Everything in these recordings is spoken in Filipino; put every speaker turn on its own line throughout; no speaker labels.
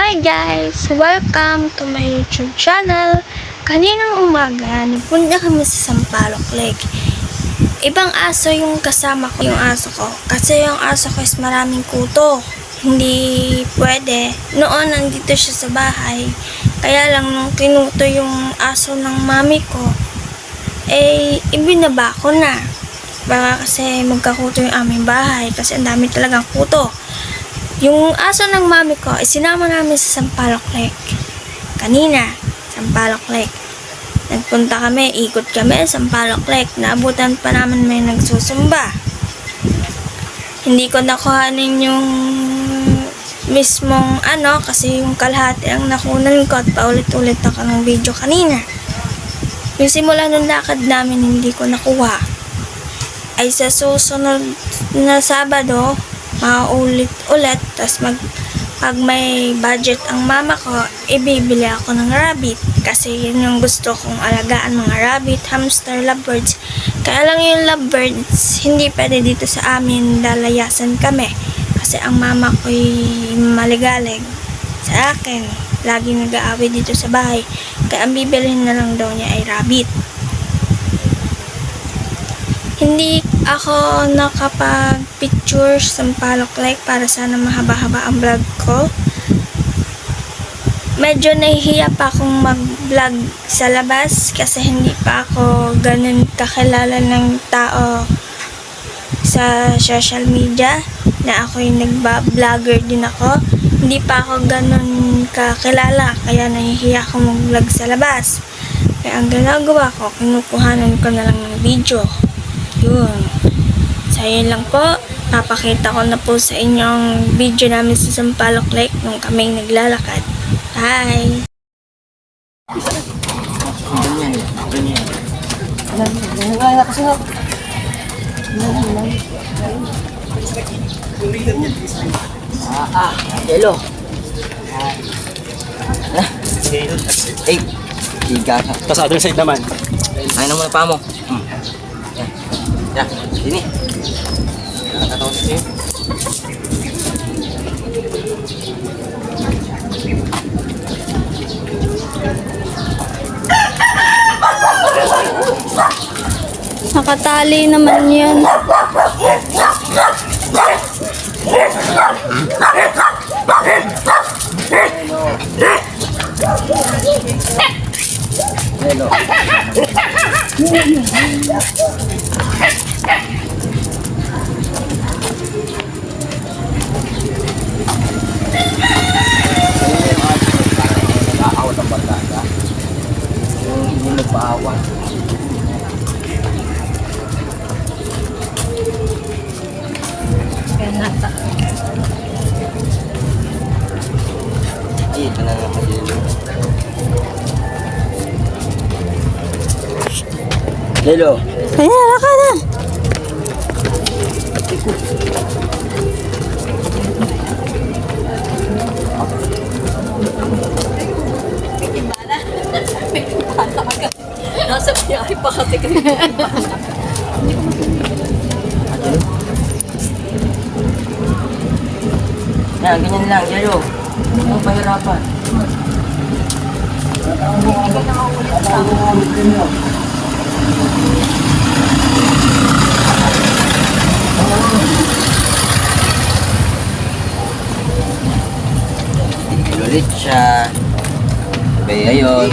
Hi guys! Welcome to my YouTube channel. Kaninang umaga, nagpunta kami sa Sampaloc Lake. Ibang aso yung kasama ko, yung aso ko. Kasi yung aso ko is maraming kuto. Hindi pwede. Noon, nandito siya sa bahay. Kaya lang, nung kinuto yung aso ng mami ko, ibinaba ko na. Baka kasi magkakuto yung aming bahay. Kasi ang dami talagang kuto. Yung aso ng mami ko, sinama namin sa Sampaloc Lake. Kanina, Sampaloc Lake. Nagpunta kami, ikot kami sa Sampaloc Lake. Naabutan pa naman may nagsusumba. Hindi ko nakuhanin yung mismong kasi yung kalahati ang nakunan ko at paulit-ulit ako ng video kanina. Yung simula ng lakad namin, hindi ko nakuha. Ay sa susunod na Sabado, maulit-ulit, tas pag may budget ang mama ko, ibibili ako ng rabbit kasi yun yung gusto kong alagaan, mga rabbit, hamster, lovebirds. Kaya lang yung lovebirds hindi pwede dito sa amin, lalayasan kami kasi ang mama ko'y maligalig sa akin, lagi nag-aaway dito sa bahay, kaya ang bibilhin na lang daw niya ay rabbit. Hindi ako nakapag-picture sa Sampaloc Lake para sana mahaba-haba ang vlog ko. Medyo nahihiya pa akong mag-vlog sa labas kasi hindi pa ako ganun kakilala ng tao sa social media na ako yung nagba-vlogger din ako. Hindi pa ako ganun kakilala kaya nahihiya akong mag-vlog sa labas. Kaya ang ginagawa ko, kinukuhanan ko na lang ng video. Yun. So, yun lang po. Papakita ko na po sa inyong video namin sa Sampaloc Lake nung kaming naglalakad. Bye!
Hello. Eh, higa ka.
Tapos other side naman.
Ayun naman pa mo. Ya, sini. Nakatawa na sa'yo.
Nakatali naman yan.
Hello. Nakakawat ang barkada. Hindi nagpaawan. Ay, ito na naman dito. Hello.
Kaya, laka na.
Nasa biyahe pa kasi kayo.
Yan, ganyan lang, yelo. Ang pahirapan. Ulit siya. Kaya yun.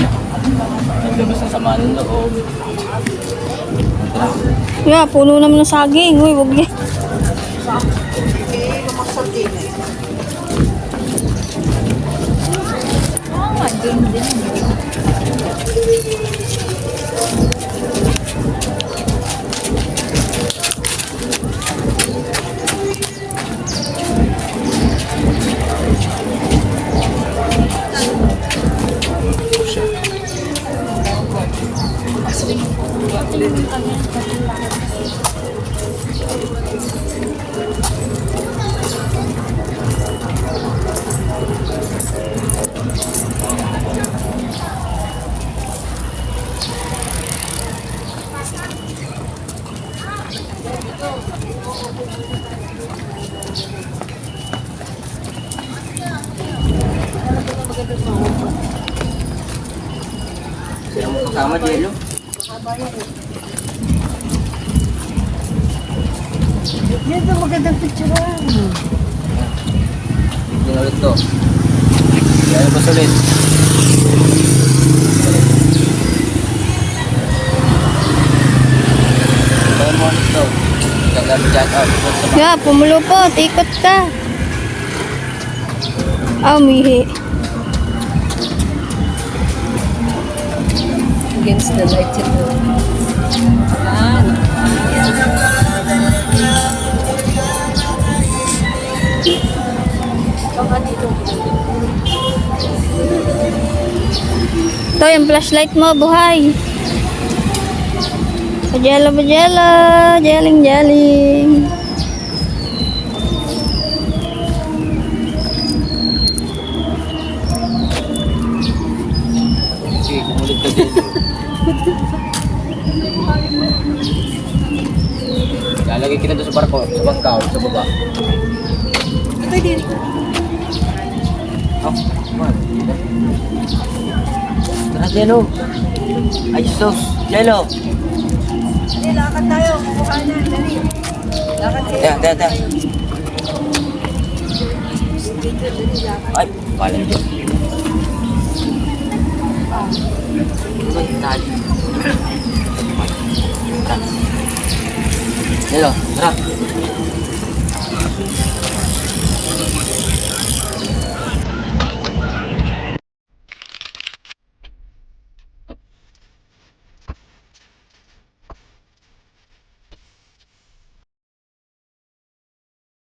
Naglabas ng sama ng loob. Tara.
Yeah, puno naman ng saging. Uy, wag niya.
Tama, Jello.
Dito magandang picture.
Tingnan ulit to. Yan po ulit. Tingnan mo ulit to. Ganda mo dyan.
Yeah, pumulupot. Ikot ka. Umihi.
Against the light ito. Yan. Baka dito.
Ito yung flashlight mo, buhay. Bajela, bajela. Jeling, jeling.
Sige, kumulit ka dyan. Lalagay kita doon sa barko, sa bangkaw, sa baba.
Ito din.
Oh, man. Tara, Jello. Ay, sus. Jello.
Dali, lakad tayo. Kukuha na. Dali. Lakad kayo.
Teka. Ay, pala dyan. Ay, tali. Tara. Jello, tara.